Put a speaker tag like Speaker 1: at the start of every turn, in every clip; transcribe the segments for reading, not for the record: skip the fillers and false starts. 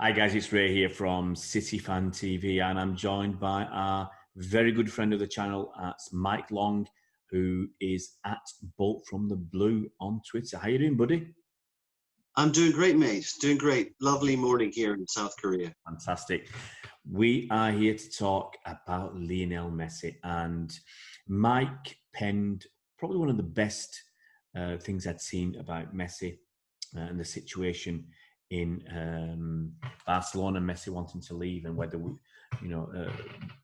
Speaker 1: Hi guys, it's Ray here from City Fan TV, and I'm joined by our very good friend of the channel, that's Mike Long, who is at Bolt from the Blue on Twitter. How you doing, buddy?
Speaker 2: I'm doing great, mate. Doing great. Lovely morning here in South Korea.
Speaker 1: Fantastic. We are here to talk about Lionel Messi, and Mike penned probably one of the best things I'd seen about Messi and the situation in Barcelona, Messi wanting to leave, and whether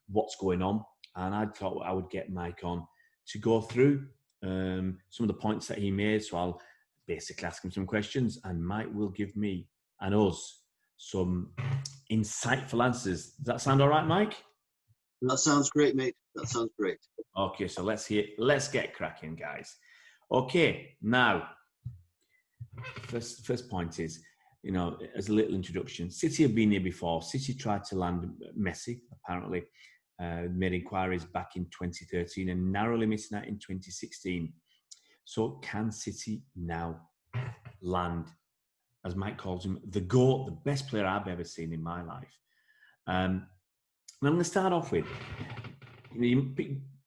Speaker 1: what's going on. And I thought I would get Mike on to go through some of the points that he made. So I'll basically ask him some questions, and Mike will give me and us some insightful answers. Does that sound all right, Mike?
Speaker 2: That sounds great, mate. That sounds great.
Speaker 1: Okay, so let's get cracking, guys. Okay, now first point is, as a little introduction, City have been here before. City tried to land Messi, apparently, made inquiries back in 2013 and narrowly missed out in 2016. So can City now land, as Mike calls him, the GOAT, the best player I've ever seen in my life? And I'm going to start off with,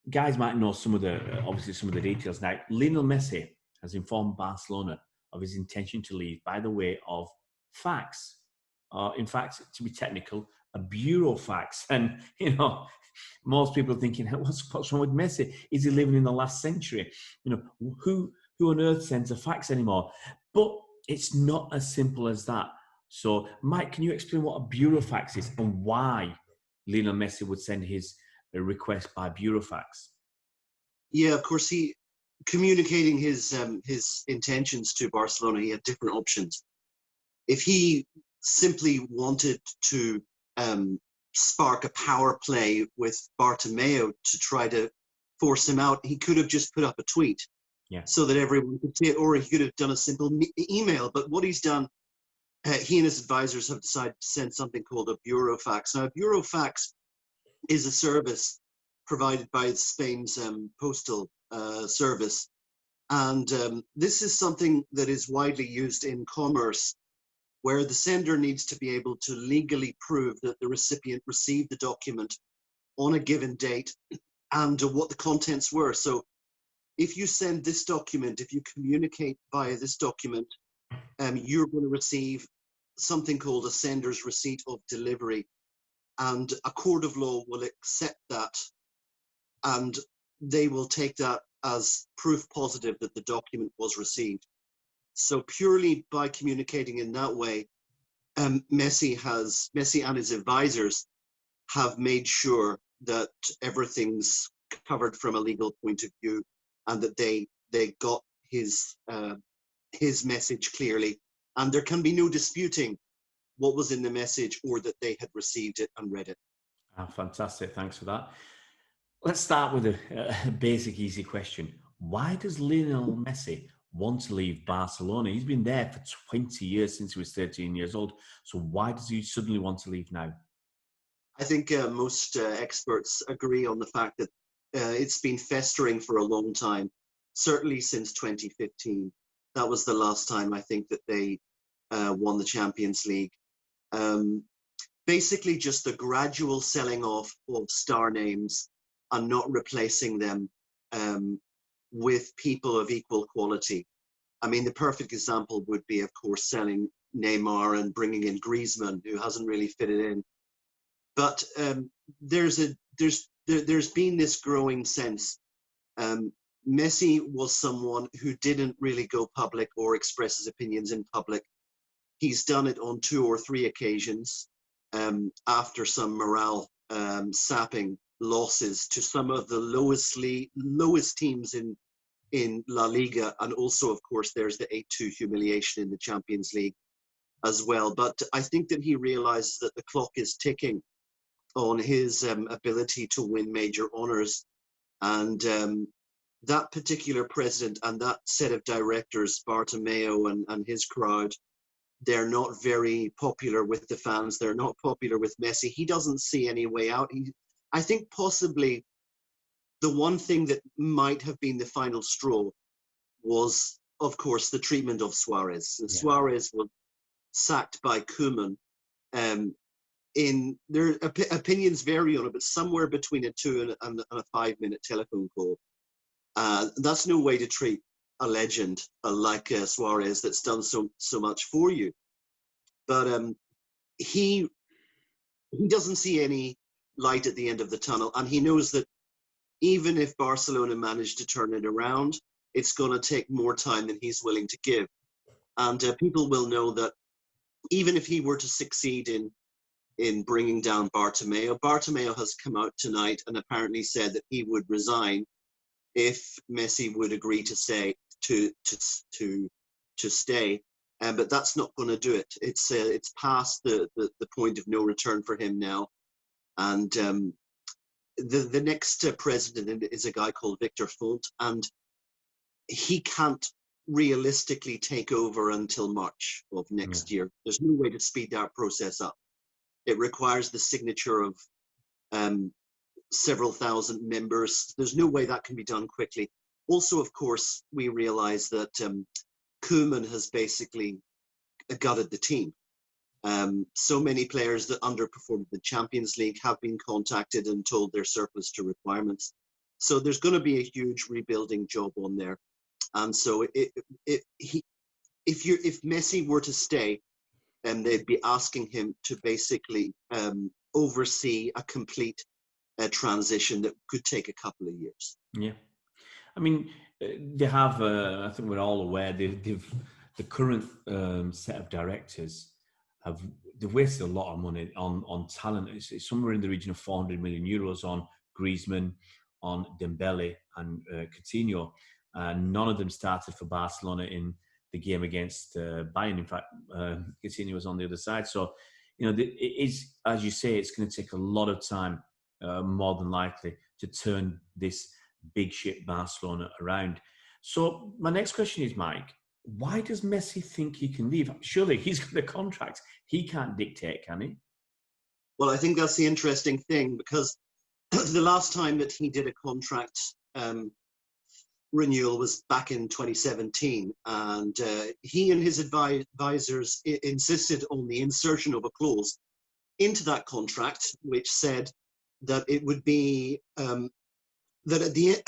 Speaker 1: guys might know some of the details. Now, Lionel Messi has informed Barcelona of his intention to leave by the way of fax. In fact, to be technical, a bureau fax. And, most people are thinking, what's wrong with Messi? Is he living in the last century? Who on earth sends a fax anymore? But it's not as simple as that. So, Mike, can you explain what a bureau fax is and why Lionel Messi would send his request by bureau fax?
Speaker 2: Yeah, of course, he communicating his intentions to Barcelona. He had different options. If he simply wanted to spark a power play with Bartomeu to try to force him out, he could have just put up a tweet, so that everyone could see it, or he could have done a simple email. But what he's done, he and his advisors have decided to send something called a bureau fax. Now, a bureau fax is a service provided by Spain's postal service, and this is something that is widely used in commerce, where the sender needs to be able to legally prove that the recipient received the document on a given date and what the contents were. So if you send this document, if you communicate via this document, you're going to receive something called a sender's receipt of delivery. And a court of law will accept that, and they will take that as proof positive that the document was received. So purely by communicating in that way, Messi and his advisors have made sure that everything's covered from a legal point of view, and that they got his message clearly, and there can be no disputing what was in the message, or that they had received it and read it.
Speaker 1: Fantastic, thanks for that. Let's start with a basic, easy question. Why does Lionel Messi want to leave Barcelona? He's been there for 20 years, since he was 13 years old. So why does he suddenly want to leave now?
Speaker 2: I think most experts agree on the fact that it's been festering for a long time, certainly since 2015. That was the last time I think that they won the Champions League. Basically just the gradual selling off of star names and not replacing them with people of equal quality. I mean, the perfect example would be, of course, selling Neymar and bringing in Griezmann, who hasn't really fitted in. But there's been this growing sense. Messi was someone who didn't really go public or express his opinions in public. He's done it on 2 or 3 occasions after some morale sapping losses to some of the lowest teams in La Liga, and also, of course, there's the 8-2 humiliation in the Champions League as well. But I think that he realizes that the clock is ticking on his ability to win major honors, and that particular president and that set of directors, Bartomeu and his crowd, they're not very popular with the fans. They're not popular with Messi. He doesn't see any way out. I think possibly the one thing that might have been the final straw was, of course, the treatment of Suarez. Suarez was sacked by Koeman in their opinions vary on it, but somewhere between a 2 and a 5 minute telephone call. That's no way to treat a legend like Suarez that's done so much for you. But he doesn't see any light at the end of the tunnel, and he knows that even if Barcelona manage to turn it around, it's going to take more time than he's willing to give. And people will know that even if he were to succeed in bringing down Bartomeu has come out tonight and apparently said that he would resign if Messi would agree to stay. But that's not going to do it. It's past the point of no return for him now, and the next president is a guy called Victor Font, and he can't realistically take over until March of next year. There's no way to speed that process up. It requires the signature of several thousand members. There's no way that can be done quickly. Also, of course, we realize that Koeman has basically gutted the team. So many players that underperformed the Champions League have been contacted and told they're surplus to requirements. So there's going to be a huge rebuilding job on there. And so if Messi were to stay, they'd be asking him to basically oversee a complete transition that could take a couple of years.
Speaker 1: Yeah. I mean, they have, I think we're all aware, the current set of directors they've wasted a lot of money on talent. It's somewhere in the region of 400 million euros on Griezmann, on Dembele and Coutinho. None of them started for Barcelona in the game against Bayern. In fact, Coutinho was on the other side. So, it is, as you say, it's going to take a lot of time, more than likely, to turn this big ship Barcelona around. So my next question is, Mike, why does Messi think he can leave? Surely he's got the contract. He can't dictate, can he?
Speaker 2: Well, I think that's the interesting thing, because the last time that he did a contract renewal was back in 2017, and he and his advisors insisted on the insertion of a clause into that contract which said that it would be that at the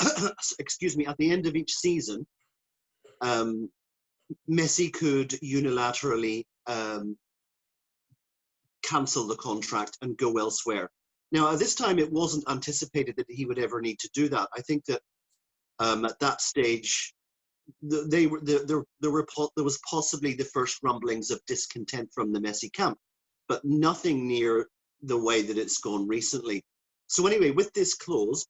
Speaker 2: at the end of each season, Messi could unilaterally cancel the contract and go elsewhere. Now, at this time, it wasn't anticipated that he would ever need to do that. I think that at that stage, there was possibly the first rumblings of discontent from the Messi camp, but nothing near the way that it's gone recently. So anyway, with this clause,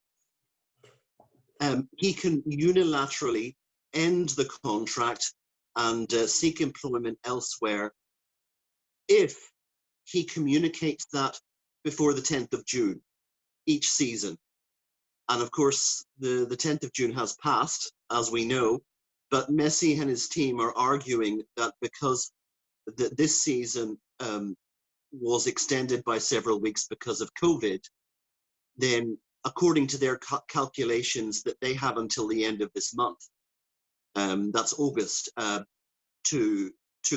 Speaker 2: he can unilaterally end the contract and seek employment elsewhere if he communicates that before the 10th of June each season. And of course, the 10th of June has passed, as we know, but Messi and his team are arguing that because this season was extended by several weeks because of COVID, then according to their calculations that they have until the end of this month, that's August, to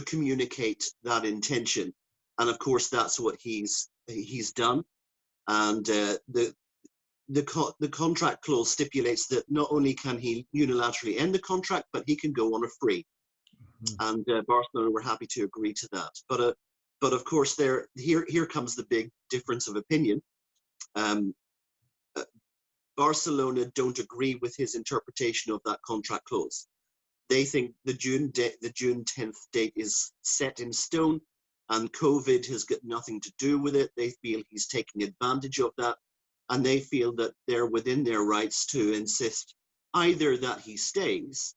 Speaker 2: communicate that intention. And of course, that's what he's done. And the contract clause stipulates that not only can he unilaterally end the contract, but he can go on a free. And Barcelona were happy to agree to that. But of course, here comes the big difference of opinion. Barcelona don't agree with his interpretation of that contract clause. They think the June 10th date is set in stone, and COVID has got nothing to do with it. They feel he's taking advantage of that, and they feel that they're within their rights to insist either that he stays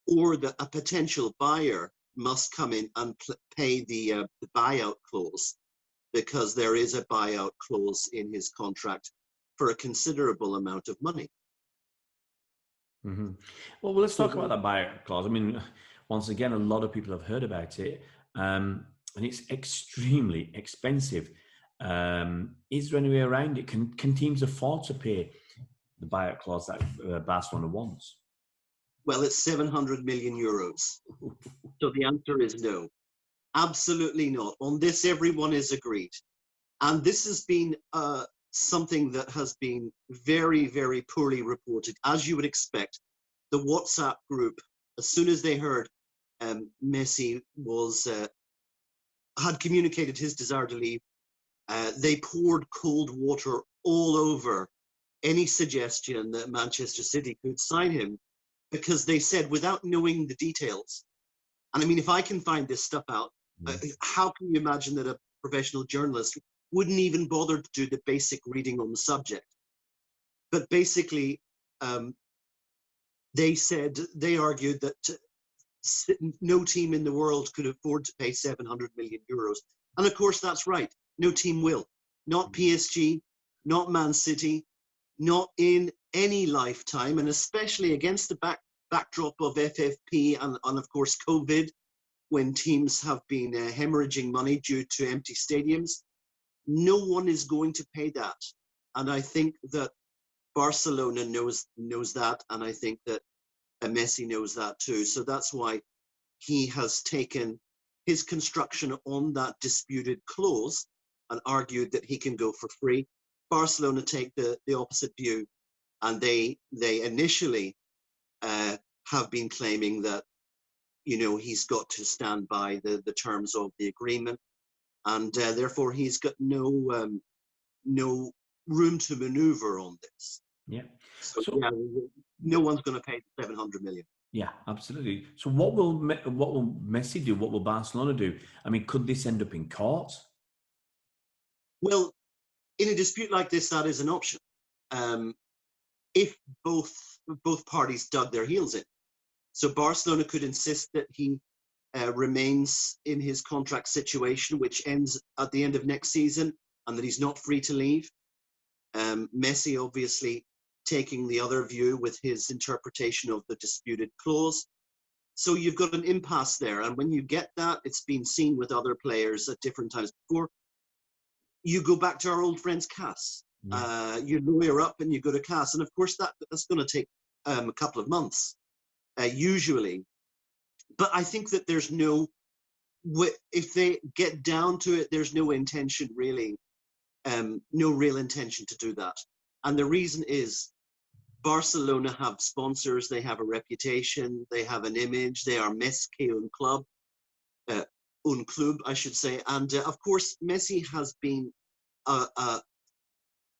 Speaker 2: or that a potential buyer must come in and pay the buyout clause, because there is a buyout clause in his contract for a considerable amount of money.
Speaker 1: Mm-hmm. Well, let's talk about that buyout clause. I mean, once again, a lot of people have heard about it, and it's extremely expensive. Is there any way around it? Can teams afford to pay the buyout clause that Barcelona wants?
Speaker 2: Well, it's 700 million euros. So the answer is no. Absolutely not. On this, everyone is agreed. And this has been something that has been very, very poorly reported. As you would expect, the WhatsApp group, as soon as they heard Messi had communicated his desire to leave, they poured cold water all over any suggestion that Manchester City could sign him, because they said, without knowing the details, and I mean, if I can find this stuff out, how can you imagine that a professional journalist wouldn't even bother to do the basic reading on the subject? But basically, they argued that no team in the world could afford to pay 700 million euros. And of course, that's right. No team will. Not PSG, not Man City, not in any lifetime, and especially against the backdrop of FFP and of course COVID, when teams have been hemorrhaging money due to empty stadiums. No one is going to pay that. And I think that Barcelona knows that, and I think that Messi knows that too. So that's why he has taken his construction on that disputed clause and argued that he can go for free. Barcelona take the opposite view, and they initially have been claiming that, you know, he's got to stand by the terms of the agreement, and therefore he's got no room to maneuver on this.
Speaker 1: Yeah.
Speaker 2: So yeah, no one's going to pay 700 million.
Speaker 1: Yeah, absolutely. So what will Messi do? What will Barcelona do? I mean, could this end up in court?
Speaker 2: Well, in a dispute like this, that is an option. If both parties dug their heels in. So Barcelona could insist that he remains in his contract situation, which ends at the end of next season, and that he's not free to leave. Messi obviously taking the other view with his interpretation of the disputed clause. So you've got an impasse there. And when you get that, it's been seen with other players at different times before. You go back to our old friends CAS. You lawyer up and you go to CAS. And of course, that's going to take a couple of months, usually. But I think that there's if they get down to it, there's no intention really, no real intention to do that. And the reason is Barcelona have sponsors, they have a reputation, they have an image, they are Messi un club, I should say. And of course, Messi has been,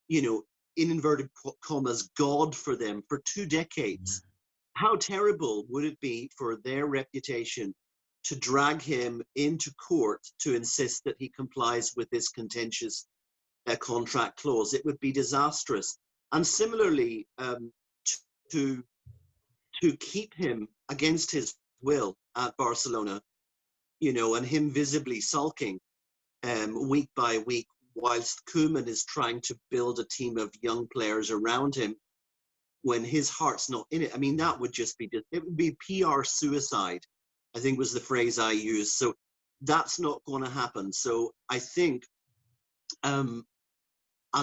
Speaker 2: you know, in inverted commas, God for them for 2 decades. How terrible would it be for their reputation to drag him into court to insist that he complies with this contentious contract clause? It would be disastrous. And similarly, to keep him against his will at Barcelona, you know, and him visibly sulking week by week, whilst Koeman is trying to build a team of young players around him, when his heart's not in it. I mean, that would just be, it would be PR suicide, I think was the phrase I used. So that's not going to happen. So I think, and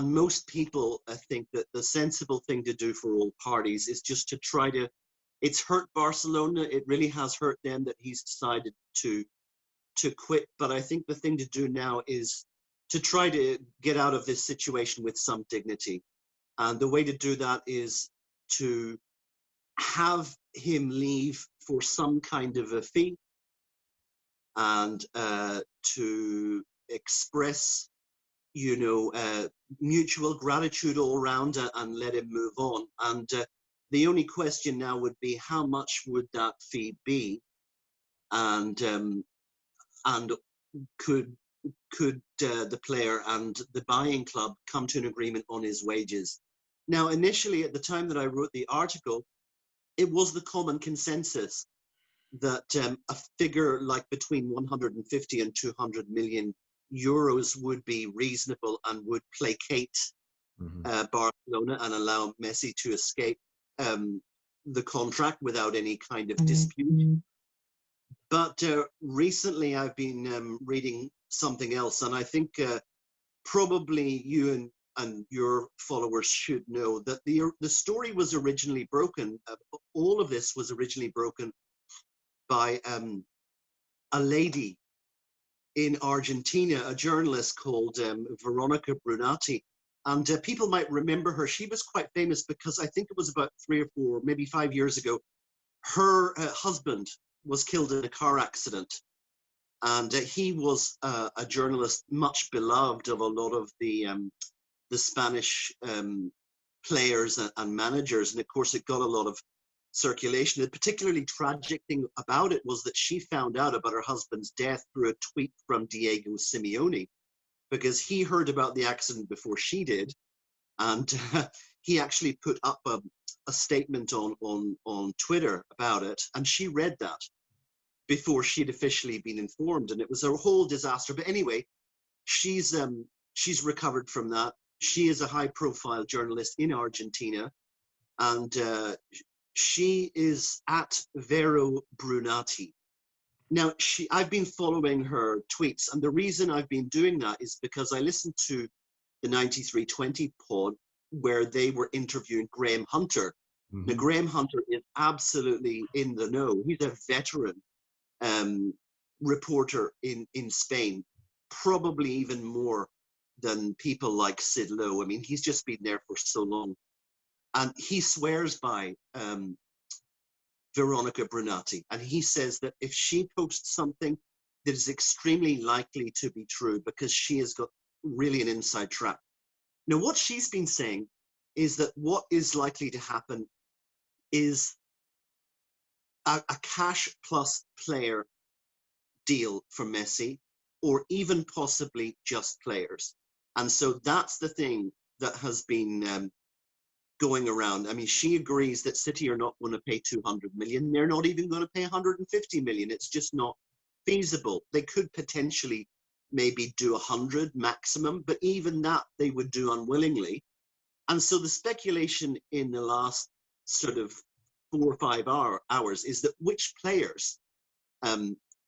Speaker 2: most people, I think that the sensible thing to do for all parties is just to try to, it's hurt Barcelona. It really has hurt them that he's decided to quit. But I think the thing to do now is to try to get out of this situation with some dignity. And the way to do that is to have him leave for some kind of a fee, and to express, you know, mutual gratitude all around, and let him move on. And the only question now would be, how much would that fee be? And could the player and the buying club come to an agreement on his wages? Now, initially, at the time that I wrote the article, it was the common consensus that a figure like between 150 and 200 million euros would be reasonable and would placate Barcelona and allow Messi to escape the contract without any kind of dispute. But recently I've been reading something else, and I think probably you and your followers should know that the story was originally broken. All of this was originally broken by a lady in Argentina, a journalist called Veronica Brunati. And people might remember her. She was quite famous because I think it was about 3 or 4, maybe 5 years ago, her husband was killed in a car accident. And he was a journalist much beloved of a lot of the Spanish players and managers. And of course, it got a lot of circulation. The particularly tragic thing about it was that she found out about her husband's death through a tweet from Diego Simeone, because he heard about the accident before she did. And he actually put up a statement on Twitter about it. And she read that before she'd officially been informed. And it was a whole disaster. But anyway, she's recovered from that. She is a high-profile journalist in Argentina, and she is at Vero Brunati. Now, I've been following her tweets, and the reason I've been doing that is because I listened to the 9320 pod where they were interviewing Graham Hunter. Mm-hmm. Now, Graham Hunter is absolutely in the know. He's a veteran reporter in Spain, probably even more than people like Sid Lowe. I mean, he's just been there for so long. And he swears by Veronica Brunati. And he says that if she posts something that is extremely likely to be true, because she has got really an inside track. Now, what she's been saying is that what is likely to happen is a cash plus player deal for Messi, or even possibly just players. And so that's the thing that has been going around. I mean, she agrees that City are not going to pay 200 million. They're not even going to pay 150 million. It's just not feasible. They could potentially maybe do 100 maximum, but even that they would do unwillingly. And so the speculation in the last sort of 4 or 5 hours is that which players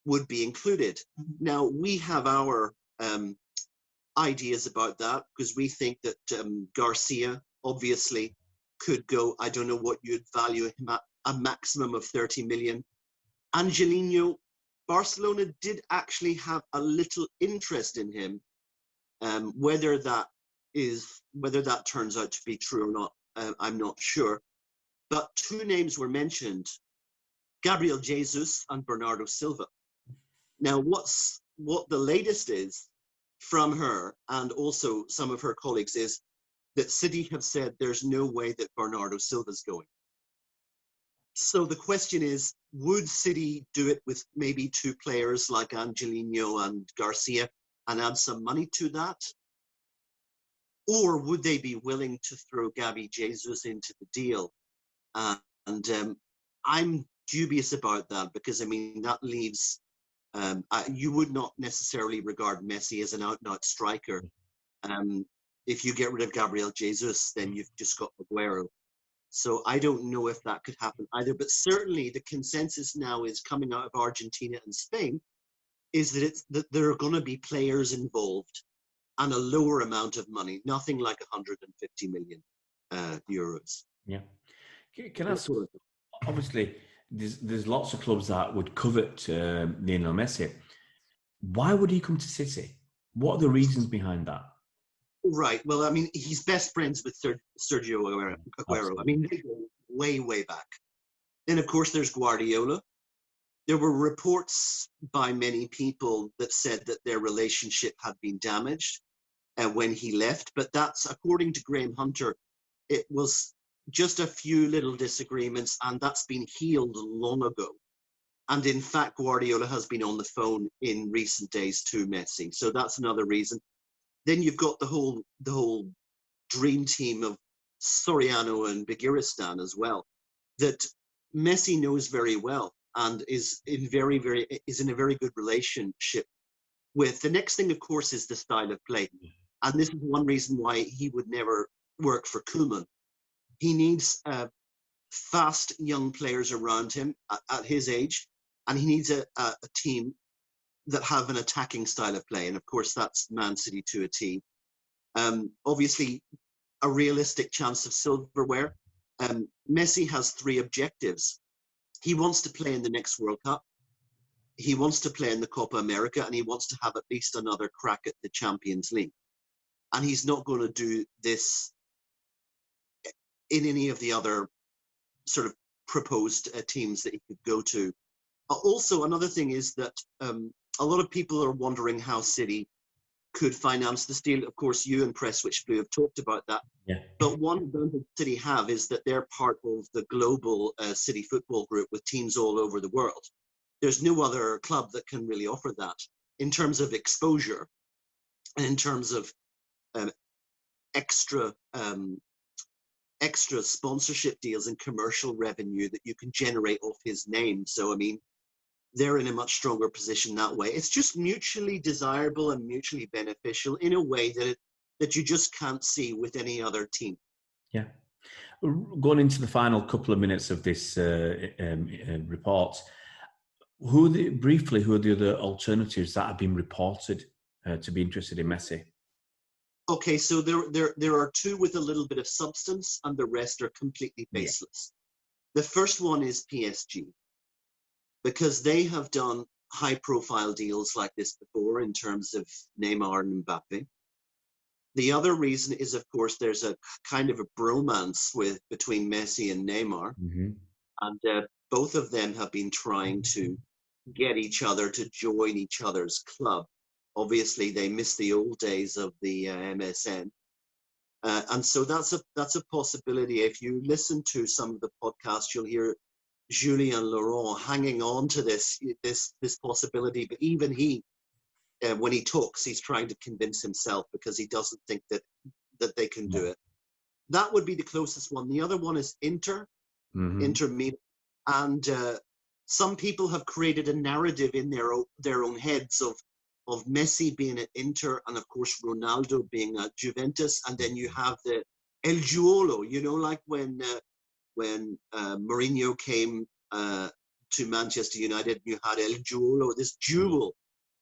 Speaker 2: would be included. Now, we have our ideas about that, because we think that Garcia obviously could go. I don't know what you'd value him at, a maximum of 30 million. Angelino, Barcelona did actually have a little interest in him. Whether that turns out to be true or not, I'm not sure. But 2 names were mentioned: Gabriel Jesus and Bernardo Silva. Now, what the latest is from her and also some of her colleagues is that City have said there's no way that Bernardo Silva's going. So the question is, would City do it with maybe 2 players like Angelino and Garcia and add some money to that? Or would they be willing to throw Gabi Jesus into the deal? And I'm dubious about that, because, I mean, that leaves... you would not necessarily regard Messi as an out-and-out striker. If you get rid of Gabriel Jesus, then you've just got Aguero. So I don't know if that could happen either. But certainly the consensus now is coming out of Argentina and Spain is that there are going to be players involved and a lower amount of money, nothing like 150 million euros.
Speaker 1: Yeah. Can I ask, obviously, there's lots of clubs that would covet Lionel Messi. Why would he come to City? What are the reasons behind that?
Speaker 2: Right. Well, I mean, he's best friends with Sergio Aguero. I mean, they go way, way back. Then, of course, there's Guardiola. There were reports by many people that said that their relationship had been damaged when he left. But that's, according to Graham Hunter, it was just a few little disagreements, and that's been healed long ago. And in fact, Guardiola has been on the phone in recent days to Messi. So that's another reason. Then you've got the whole dream team of Soriano and Begiristan as well, that Messi knows very well and is in a very good relationship with. The next thing, of course, is the style of play. And this is one reason why he would never work for Koeman. He needs fast young players around him at his age, and he needs a team that have an attacking style of play. And of course, that's Man City to a T. Obviously, a realistic chance of silverware. Messi has 3 objectives. He wants to play in the next World Cup. he wants to play in the Copa America, and he wants to have at least another crack at the Champions League. And he's not going to do this in any of the other sort of proposed teams that he could go to. Also, another thing is that a lot of people are wondering how City could finance this deal. Of course, you and Press Switch Blue have talked about that.
Speaker 1: Yeah.
Speaker 2: But one advantage City have is that they're part of the global City football group with teams all over the world. There's no other club that can really offer that in terms of exposure and in terms of extra sponsorship deals and commercial revenue that you can generate off his name. So, I mean, they're in a much stronger position that way. It's just mutually desirable and mutually beneficial in a way that you just can't see with any other team.
Speaker 1: Yeah. Going into the final couple of minutes of this report, who are the other alternatives that have been reported to be interested in Messi?
Speaker 2: Okay, so there are two with a little bit of substance, and the rest are completely baseless. Yeah. The first one is PSG, because they have done high-profile deals like this before in terms of Neymar and Mbappe. The other reason is, of course, there's a kind of a bromance between Messi and Neymar, and both of them have been trying to get each other to join each other's club. Obviously, they miss the old days of the MSN, and so that's a possibility. If you listen to some of the podcasts, you'll hear Julien Laurent hanging on to this possibility. But even he, when he talks, he's trying to convince himself because he doesn't think that they can do it. That would be the closest one. The other one is Inter Milan, and some people have created a narrative in their own heads of Messi being at Inter and of course Ronaldo being at Juventus, and then you have the El Giuolo, like when Mourinho came to Manchester United, you had El Giuolo, this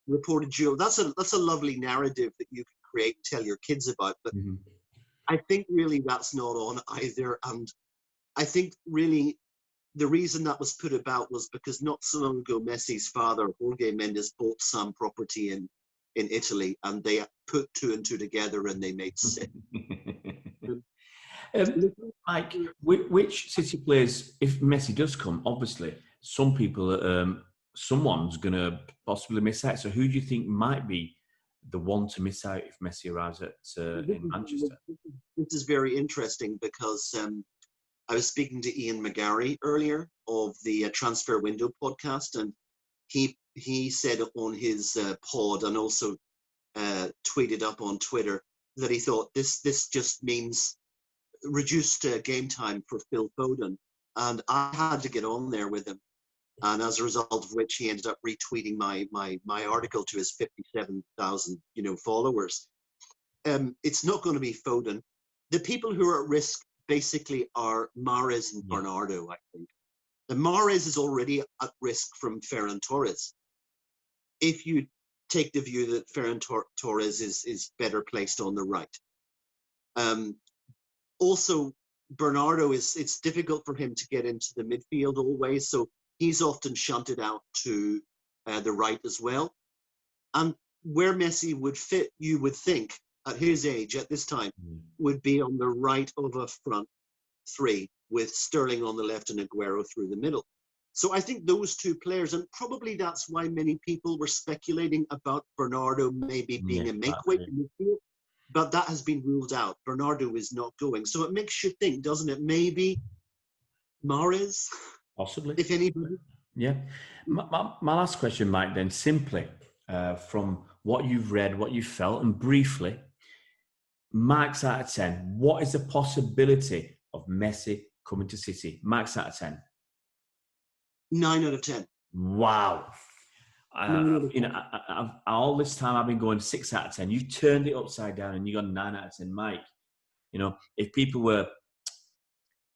Speaker 2: reported duel. That's a lovely narrative that you can create and tell your kids about. But I think really that's not on either. And I think really the reason that was put about was because not so long ago, Messi's father, Jorge Mendes, bought some property in Italy, and they put two and two together and they made six.
Speaker 1: Mike, which City players, if Messi does come, obviously, some people, someone's going to possibly miss out. So who do you think might be the one to miss out if Messi arrives in Manchester?
Speaker 2: This is very interesting because I was speaking to Ian McGarry earlier of the Transfer Window podcast, and he said on his pod and also tweeted up on Twitter that he thought this just means reduced game time for Phil Foden, and I had to get on there with him, and as a result of which he ended up retweeting my article to his 57,000 followers. It's not going to be Foden. The people who are at risk basically are Mahrez and Bernardo, I think. The Mahrez is already at risk from Ferran Torres. If you take the view that Ferran Torres is better placed on the right. Also, Bernardo it's difficult for him to get into the midfield always, so he's often shunted out to the right as well. And where Messi would fit, you would think, at his age, at this time, would be on the right of a front three, with Sterling on the left and Aguero through the middle. So I think those two players, and probably that's why many people were speculating about Bernardo maybe being a make-weight in the field. But that has been ruled out. Bernardo is not going. So it makes you think, doesn't it? Maybe Mahrez?
Speaker 1: Possibly.
Speaker 2: If anybody.
Speaker 1: Yeah. My last question, Mike, then, simply from what you've read, what you've felt, and briefly, marks out of 10, what is the possibility of Messi coming to City? Marks out of 10.
Speaker 2: 9 out of 10.
Speaker 1: Wow. All this time I've been going 6 out of 10. You've turned it upside down and you got 9 out of 10, Mike. If people were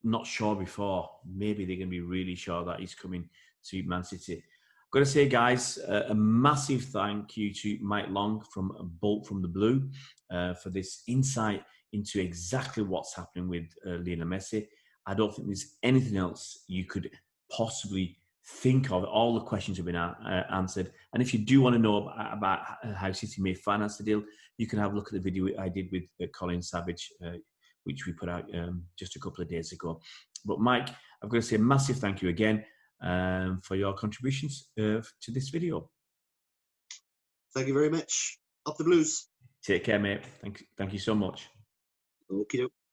Speaker 1: not sure before, maybe they're going to be really sure that he's coming to Man City. I've got to say, guys, a massive thank you to Mike Long from Bolt from the Blue for this insight into exactly what's happening with Lionel Messi. I don't think there's anything else you could possibly think of. All the questions have been answered. And if you do want to know about how City may finance the deal, you can have a look at the video I did with Colin Savage, which we put out just a couple of days ago. But Mike, I've got to say a massive thank you again for your contributions to this video.
Speaker 2: Thank you very much. Up the Blues.
Speaker 1: Take care, mate. Thank you so much.
Speaker 2: Okie doke.